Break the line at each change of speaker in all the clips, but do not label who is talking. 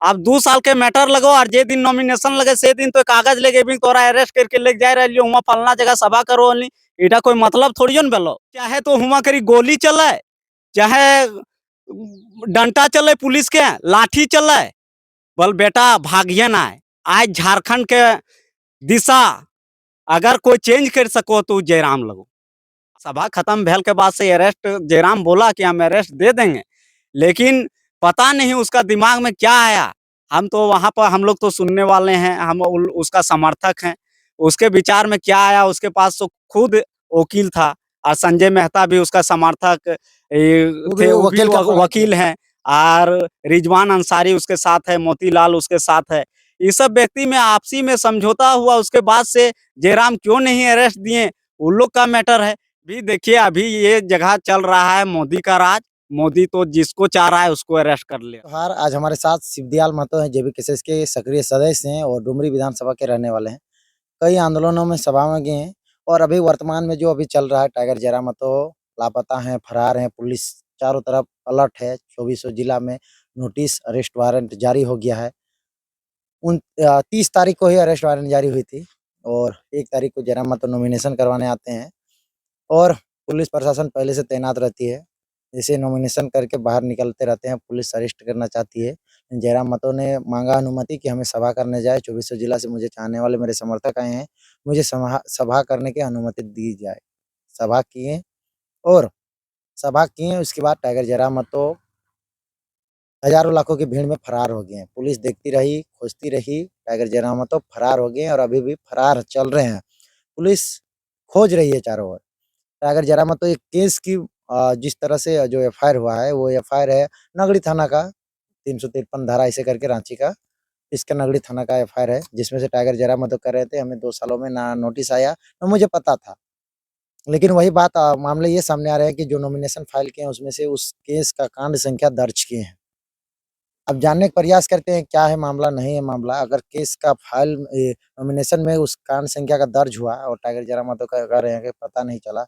अब 2 साल के मैटर लगो और जे दिन नॉमिनेशन लगे से दिन तो कागज लेके भी तोरा अरेस्ट करके लेके जा रही हुआ फलना जगह सभा करो नहीं। इटा कोई मतलब थोड़ी न बेलो। चाहे तो हुआ करी गोली चले, चाहे डंटा चले, पुलिस के लाठी चले, बल बेटा भागिए ना। आज झारखंड के दिशा अगर कोई चेंज कर सको तो जयराम लगो। सभा खत्म भेल के बाद से अरेस्ट जयराम बोला कि हम अरेस्ट दे देंगे, लेकिन पता नहीं उसका दिमाग में क्या आया। हम तो वहां पर हम लोग तो सुनने वाले हैं, हम उसका समर्थक हैं। उसके विचार में क्या आया, उसके पास तो खुद वकील था और संजय मेहता भी उसका समर्थक थे, वो भी वकील हैं। और रिजवान अंसारी उसके साथ है, मोतीलाल उसके साथ है। इस सब व्यक्ति में आपसी में समझौता हुआ, उसके बाद से जयराम क्यों नहीं अरेस्ट दिए उन लोग का मैटर है। भी देखिए अभी ये जगह चल रहा है मोदी का राज। मोदी तो जिसको चाह रहा है उसको अरेस्ट कर ले।
हार आज हमारे साथ शिवदयाल महतो हैं, जेबी केसेस के सक्रिय सदस्य हैं और डुमरी विधानसभा के रहने वाले हैं। कई आंदोलनों में सभा में गए हैं और अभी वर्तमान में जो अभी चल रहा है, टाइगर जयराम महतो लापता हैं, फरार हैं। पुलिस चारों तरफ अलर्ट है। 2400 जिला में नोटिस, अरेस्ट वारंट जारी हो गया है। 30 तारीख को ही अरेस्ट वारंट जारी हुई थी और 1 तारीख को जयराम महतो नॉमिनेशन करवाने आते हैं और पुलिस प्रशासन पहले से तैनात रहती है। जैसे नॉमिनेशन करके बाहर निकलते रहते हैं, पुलिस अरेस्ट करना चाहती है। जयराम महतो ने मांगा अनुमति कि हमें सभा करने जाए, 2400 जिला से मुझे चाहने वाले मेरे समर्थक आए हैं, मुझे सभा करने की अनुमति दी जाए। सभा किए और सभा किए, उसके बाद टाइगर जयराम महतो हजारों लाखों की भीड़ में फरार हो गए हैं। पुलिस देखती रही, खोजती रही, टाइगर जयराम महतो फरार हो गए हैं और अभी भी फरार चल रहे हैं। पुलिस खोज रही है चारों ओर। टाइगर जयराम महतो एक केस की जिस तरह से जो एफआईआर हुआ है, वो एफआईआर है नगड़ी थाना का, 353 धारा ऐसे करके रांची का, इसका नगड़ी थाना का एफआईआर है, जिसमें से टाइगर जयराम महतो कह रहे थे हमें 2 सालों में ना नोटिस आया, ना मुझे पता था। लेकिन वही बात, मामले ये सामने आ रहे हैं कि जो नॉमिनेशन फाइल किए हैं उसमें से उस केस का कांड संख्या दर्ज किए हैं। अब जानने का प्रयास करते हैं क्या है मामला, नहीं है मामला। अगर केस का फाइल नॉमिनेशन में उस कांड संख्या का दर्ज हुआ और टाइगर जयराम महतो कह रहे हैं कि पता नहीं चला।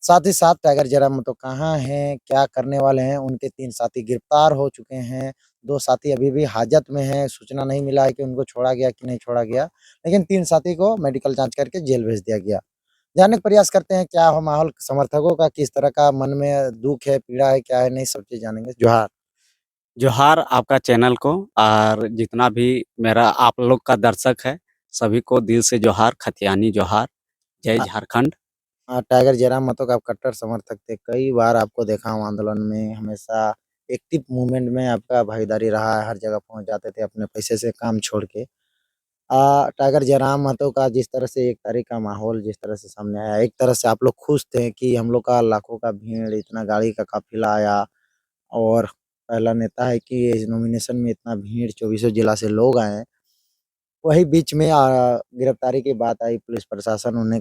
साथ ही साथ टाइगर जयराम महतो कहाँ हैं, क्या करने वाले हैं, उनके 3 साथी गिरफ्तार हो चुके हैं, 2 साथी अभी भी हाजत में हैं, सूचना नहीं मिला है कि उनको छोड़ा गया कि नहीं छोड़ा गया, लेकिन 3 साथी को मेडिकल जांच करके जेल भेज दिया गया। जानने का प्रयास करते हैं क्या हो माहौल, समर्थकों का किस तरह का मन में दुःख है, पीड़ा है, क्या है, नहीं सब चीज़ जानेंगे। जोहार।
जोहार आपका चैनल को और जितना भी मेरा आप लोग का दर्शक है, सभी को दिल से जोहार, खतियानी जोहार। जय झारखंड।
टाइगर जयराम महतो का आप कट्टर समर्थक थे, कई बार आपको देखा हूँ आंदोलन में, हमेशा एक्टिव मूवमेंट में आपका भागीदारी रहा है, हर जगह पहुँच जाते थे अपने पैसे से काम छोड़ के। टाइगर जयराम महतो का जिस तरह से 1 तारीख का माहौल जिस तरह से सामने आया, एक तरह से आप लोग खुश थे कि हम लोग का लाखों का भीड़, इतना गाड़ी का काफ़िला आया और पहला नेता है कि इस नॉमिनेशन में इतना भीड़ 2400 जिला से लोग आए हैं। वही बीच में गिरफ्तारी की बात आई, पुलिस प्रशासन उन्हें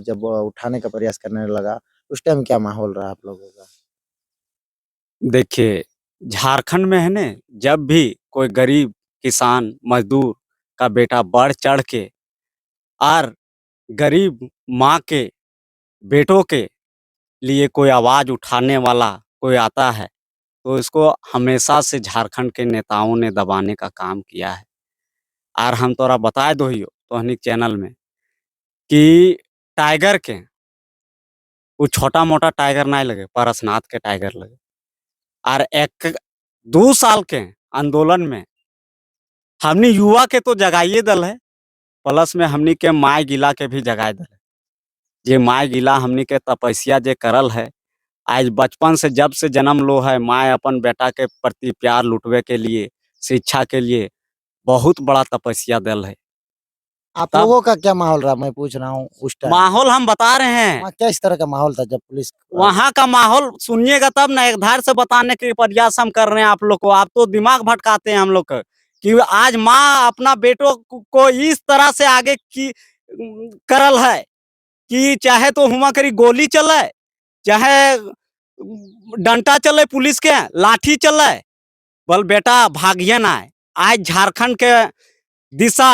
जब उठाने का प्रयास करने लगा, उस टाइम क्या माहौल रहा आप लोगों का?
देखिए, झारखंड में है न, जब भी कोई गरीब, किसान, मजदूर का बेटा बढ़ चढ़ के और गरीब माँ के बेटों के लिए कोई आवाज़ उठाने वाला कोई आता है, तो इसको हमेशा से झारखंड के नेताओं ने दबाने का काम किया है। और हम तोरा बताए दोहियो तोहनी चैनल में कि टाइगर के वो छोटा-मोटा टाइगर नहीं लगे, पारसनाथ के टाइगर लगे। और एक 2 साल के आंदोलन में हमनी युवा के तो जगाइए दल है, प्लस में हमनी के माय गिला के भी जगाए दल है। जे माय गिला हमनी के तपस्या जे करल है, आज बचपन से जब से जन्म लो है, माय अपन बेटा के प्रति प्यार लुटवे के लिए, शिक्षा के लिए बहुत बड़ा तपस्या दल है।
आप
तब
लोगों का क्या माहौल रहा, मैं पूछ रहा हूँ उस टाइम?
माहौल हम बता रहे हैं।
वहाँ क्या इस तरह का माहौल था जब पुलिस
वहाँ का माहौल सुनिएगा तब ना, एक धार से बताने के प्रयास हम कर रहे हैं आप लोग को। आप तो दिमाग भटकाते हैं हम लोग का कि आज माँ अपना बेटों को इस तरह से आगे की करल है कि चाहे तो हुआ करी गोली चले, चाहे डंटा चले, पुलिस के लाठी चले, बल बेटा भागिए ना। आज झारखंड के दिशा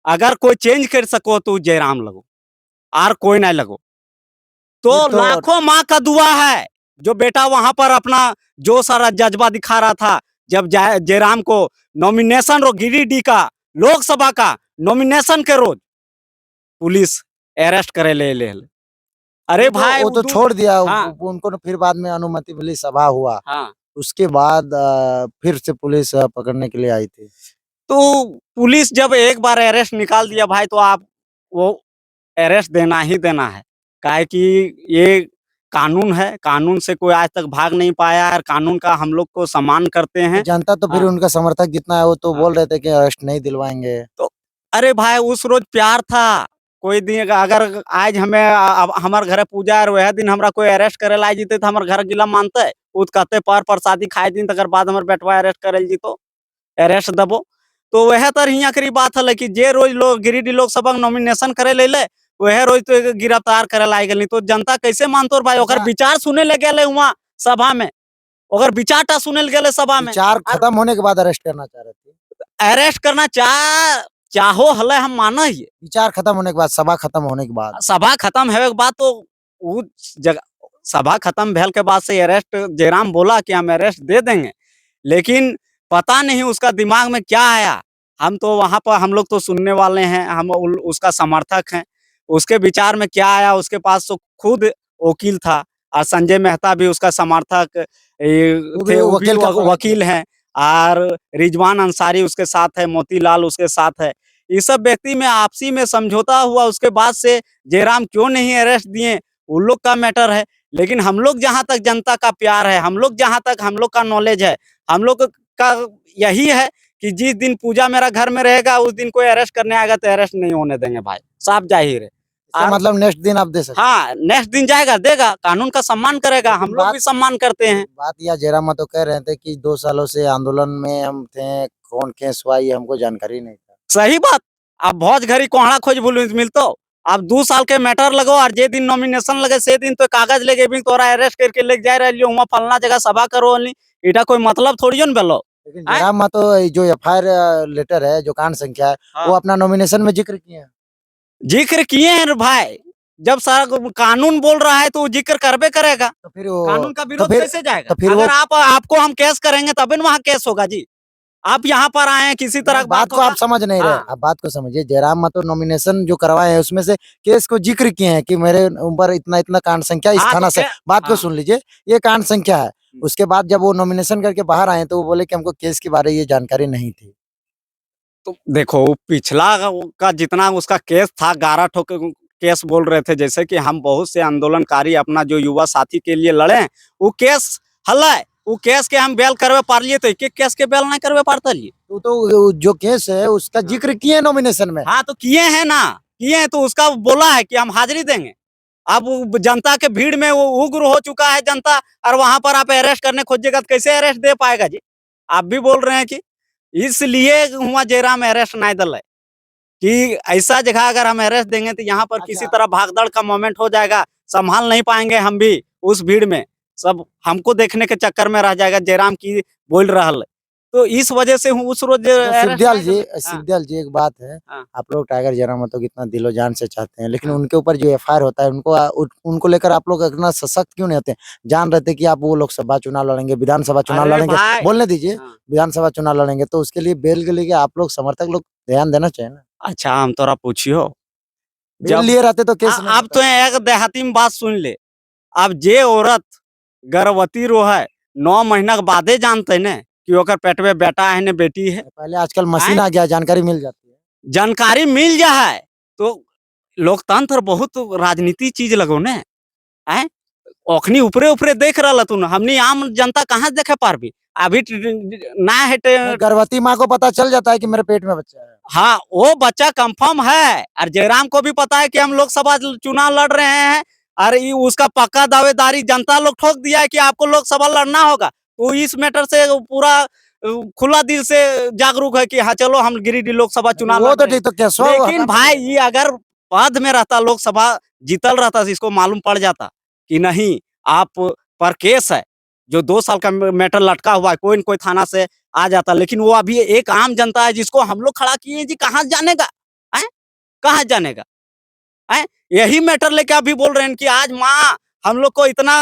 अगर कोई चेंज कर सको तो जयराम लगो और कोई नहीं लगो। तो
फिर तो
लाखों माँ का दुआ है, जो बेटा वहां पर अपना जोश और जज्बा दिखा रहा था, जब जयराम को नॉमिनेशन रो गिरिडीह का लोकसभा का नॉमिनेशन के रोज पुलिस अरेस्ट करे ले। अरे भाई
वो तो छोड़ दिया
हाँ
उनको, फिर बाद में अनुमति मिली, सभा हुआ,
हाँ
उसके बाद फिर से पुलिस पकड़ने के लिए आई थी।
तो पुलिस जब एक बार अरेस्ट निकाल दिया भाई तो आप वो अरेस्ट देना ही देना है। काहे कि ये कानून है, कानून से कोई आज तक भाग नहीं पाया है। कानून का हम लोग को सम्मान करते हैं।
जनता तो फिर
हाँ।
उनका समर्थक जितना है वो तो
हाँ।
बोल रहे थे कि अरेस्ट नहीं दिलवाएंगे।
तो अरे भाई उस रोज प्यार था। कोई दिन अगर आज हमें हमार घरे पूजा है और वह दिन हमरा कोई अरेस्ट करे ला जीते तो हमार घर गिला मानते उत कहते पर प्रसादी खाए दिन तकर बाद हमार बेटवा अरेस्ट करे जीतो अरेस्ट दबो। तो वह तर हियाँ करी बात है कि जे रोज लोग गिरिडीह लोकसभा नॉमिनेशन करे ले वह रोज तो गिरफ्तार करे लाई गई तो जनता कैसे मानतो रे भाई। ओकर
अच्छा।
विचार सुने ले गेले वहाँ सभा में, ओकर विचारटा सुने ले गेले सभा में।
विचार खत्म होने के बाद अरेस्ट करना चाह रहे थे।
अरेस्ट करना चाहो हले हम माना ही।
विचार खत्म होने के बाद, सभा खत्म होने के बाद।
सभा खत्म होने के बाद तो उ जगह सभा खत्म भेल के बाद से अरेस्ट जयराम बोला कि हम अरेस्ट दे देंगे, लेकिन पता नहीं उसका दिमाग में क्या आया। हम तो वहाँ पर हम लोग तो सुनने वाले हैं, हम उसका समर्थक हैं। उसके विचार में क्या आया, उसके पास तो खुद वकील था और संजय मेहता भी उसका समर्थक थे, वो भी वकील हैं और रिजवान अंसारी उसके साथ है, मोतीलाल उसके साथ है। ये सब व्यक्ति में आपसी में समझौता हुआ, उसके बाद से जयराम क्यों नहीं अरेस्ट दिए उन लोग का मैटर है। लेकिन हम लोग जहाँ तक जनता का प्यार है, हम लोग जहाँ तक हम लोग का नॉलेज है, हम लोग का यही है कि जिस दिन पूजा मेरा घर में रहेगा उस दिन कोई अरेस्ट करने आएगा तो अरेस्ट नहीं होने देंगे भाई, साफ जाहिर है।
मतलब नेक्स्ट दिन आप दे सकते।
हाँ नेक्स्ट दिन जाएगा, देगा, कानून का सम्मान करेगा, हम लोग भी सम्मान करते हैं।
बात यह जयराम महतो कह रहे थे कि 2 सालों से आंदोलन में हम थे, कौन केस हुआ ये हमको जानकारी नहीं था।
सही बात। अब भोज घरी कोहड़ा खोज मिलतो। अब 2 साल के मैटर लगो और जे दिन नॉमिनेशन लगे से दिन तो कागज लेके भी तोरा अरेस्ट करके लेके जा रही वहाँ फलना जगह सभा करो इटा कोई मतलब थोड़ी न बेलो।
लेकिन जयराम महतो जो एफआईआर लेटर है, जो कांड संख्या है, वो अपना नॉमिनेशन में जिक्र किए हैं।
जिक्र किए हैं भाई, जब सारा कानून बोल रहा है तो जिक्र करबे करेगा।
तो फिर
कानून का विरोध कैसे जाएगा?
तो फिर
अगर आपको हम केस करेंगे तभी न वहाँ केस होगा जी। आप यहाँ पर आए हैं किसी तरह
बात को आप समझ नहीं रहे। आप बात को समझिए, जयराम महतो नॉमिनेशन जो करवाए हैं उसमें से केस को जिक्र किए हैं कि मेरे ऊपर इतना इतना कांड संख्या इस थाना से। बात को सुन लीजिए, ये कांड संख्या है। उसके बाद जब वो नॉमिनेशन करके बाहर आए तो वो बोले कि हमको केस के बारे में ये जानकारी नहीं थी।
तो देखो पिछला का जितना उसका केस था 11 ठो केस बोल रहे थे, जैसे कि हम बहुत से आंदोलनकारी अपना जो युवा साथी के लिए लड़े, वो केस हल है, वो केस के हम बेल करवे पार लिए तो एक केस के बेल नहीं करवे पारता लिए।
तो जो केस है उसका जिक्र किए नॉमिनेशन में।
हाँ तो किए हैं ना, किए हैं तो उसका बोला है कि हम हाजिरी देंगे। अब जनता के भीड़ में वो उग्र हो चुका है जनता, और वहां पर आप अरेस्ट करने खोजिएगा तो कैसे अरेस्ट दे पाएगा जी। आप भी बोल रहे हैं कि इसलिए हुआ जयराम अरेस्ट नहीं दल है कि ऐसा जगह अगर हम अरेस्ट देंगे तो यहाँ पर किसी तरह भागदड़ का मोमेंट हो जाएगा, संभाल नहीं पाएंगे हम भी उस भीड़ में, सब हमको देखने के चक्कर में रह जाएगा जयराम की बोल रहा है। तो इस वजह से हूँ उस रोज
शिवदयाल जी एक बात है, आप लोग टाइगर जयराम महतो को इतना दिलो जान से चाहते हैं, लेकिन उनके ऊपर जो एफआईआर होता है उनको लेकर आप लोग इतना सशक्त क्यों नहीं होते? जान रहे थे कि आप वो लोकसभा चुनाव लड़ेंगे, विधानसभा चुनाव लड़ेंगे, बोलने दीजिए, विधानसभा चुनाव लड़ेंगे तो उसके लिए बेल के लिए आप लोग समर्थक लोग ध्यान देना चाहिए ना।
अच्छा हम तोरा पूछियो
जब लिए रहते तो केस
अब तो एक देहाती में बात सुन ले। अब जे औरत गर्भवती रो है 9 महीना के बादे जानते न कि ओकर पेट में बेटा है न बेटी है।
पहले आजकल मशीन आ गया, जानकारी मिल जाती है,
जानकारी मिल जाए तो लोकतंत्र बहुत राजनीति चीज लगो न है। ओखनी ऊपरे ऊपरे देख रहा तू, हमनी आम जनता कहाँ देखे पारबी। अभी ना है
गर्भवती माँ को पता चल जाता है कि मेरे पेट में बच्चा है।
हाँ वो बच्चा कंफर्म है, और जयराम को भी पता है कि हम लोकसभा चुनाव लड़ रहे हैं, और उसका पक्का दावेदारी जनता लोग ठोक दिया है कि आपको लोकसभा लड़ना होगा। तो इस मैटर से पूरा खुला दिल से जागरूक है कि हाँ चलो हम गिरिडीह लोकसभा चुनाव
वो तो ठीक, तो कैसे
लेकिन भाई ये अगर पद में रहता, लोकसभा जीतल रहता, इसको मालूम पड़ जाता कि नहीं आप पर केस है, जो 2 साल का मैटर लटका हुआ है, कोई न कोई थाना से आ जाता। लेकिन वो अभी एक आम जनता है जिसको हम लोग खड़ा किए जी, कहाँ जानेगा है, कहाँ जानेगा है। यही मैटर लेके अभी बोल रहे हैं कि आज माँ हम लोग को इतना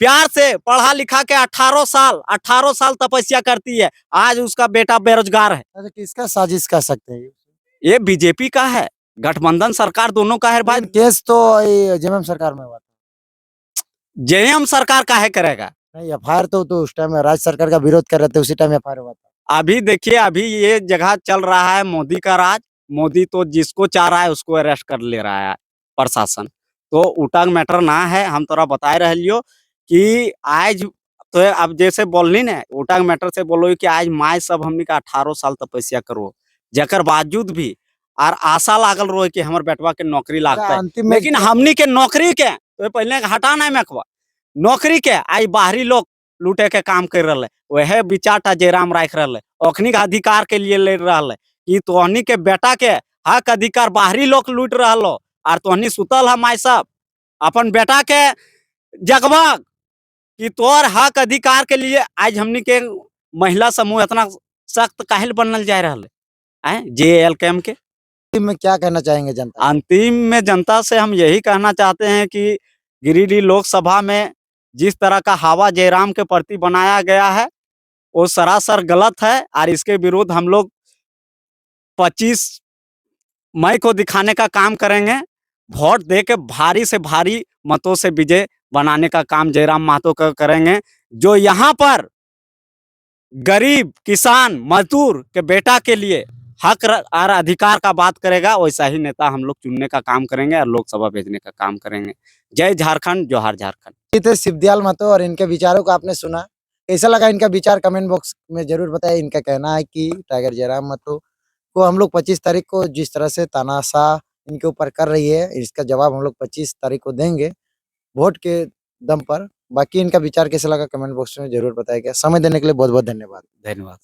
प्यार से पढ़ा लिखा के 18 साल तपस्या करती है, आज उसका बेटा बेरोजगार है।
अच्छा, किसका साजिश कह सकते हैं ये?
ये बीजेपी का है, गठबंधन सरकार दोनों का है भाई।
लेकिन केस तो ये जेएमएम सरकार में हुआ था।
जेएम सरकार काहे करेगा?
नहीं, एफआईआर तो उस टाइम राज्य सरकार का विरोध कर रहे थे, उसी टाइम एफआईआर हुआ था।
अभी देखिए, अभी ये जगह चल रहा है मोदी का राज। मोदी तो जिसको चाह रहा है उसको अरेस्ट कर ले रहा है प्रशासन। तो उटांग मैटर ना है, हम तोरा बताए रहलियो कि आज तो अब जैसे बोलनी ने उटांग मैटर से बोलो कि आज माय सब हमनी का 18 साल तपस्या करो, जेकर बावजूद भी और आशा लागल रहो कि हमर बेटवा के नौकरी लागता है।
अंतिम में
लेकिन हमनी के नौकरी के तो पहले हटा नहीं मेकवा, नौकरी के आज बाहरी लोग लूटे के काम कर रहे, वह विचारटा जयराम राख रहे, अखनी के अधिकार के लिए लड़ रहा कि तोहनी के बेटा के हक अधिकार बाहरी लोग लूट रहा और तोहनी सुतल है माय सब अपन बेटा के जगवा कि तोर हक अधिकार के लिए आज हमनी के महिला समूह इतना सख्त काहिल बनल जा रहा है जेएलकेएम के।
अंतिम में क्या कहना चाहेंगे जनता से?
अंतिम में जनता से हम यही कहना चाहते हैं कि गिरिडीह लोकसभा में जिस तरह का हवा जयराम के प्रति बनाया गया है वो सरासर गलत है और इसके विरुद्ध हम लोग 25 मई को दिखाने का काम करेंगे। वोट दे के भारी से भारी मतों से विजय बनाने का काम जयराम महतो का करेंगे। जो यहाँ पर गरीब किसान मजदूर के बेटा के लिए हक और अधिकार का बात करेगा, वैसा ही नेता हम लोग चुनने का काम करेंगे और लोकसभा भेजने का काम करेंगे। जय झारखंड, जोहार झारखंड।
ये थे शिवदयाल महतो और इनके विचारों को आपने सुना। कैसा लगा इनका विचार कमेंट बॉक्स में जरूर बताएं। इनका कहना है कि टाइगर जयराम महतो को हम लोग 25 तारीख को जिस तरह से तानाशाह इनके ऊपर कर रही है, इसका जवाब हम लोग 25 तारीख को देंगे वोट के दम पर। बाकी इनका विचार कैसा लगा कमेंट बॉक्स में जरूर बताएगा। समय देने के लिए बहुत बहुत धन्यवाद।
धन्यवाद।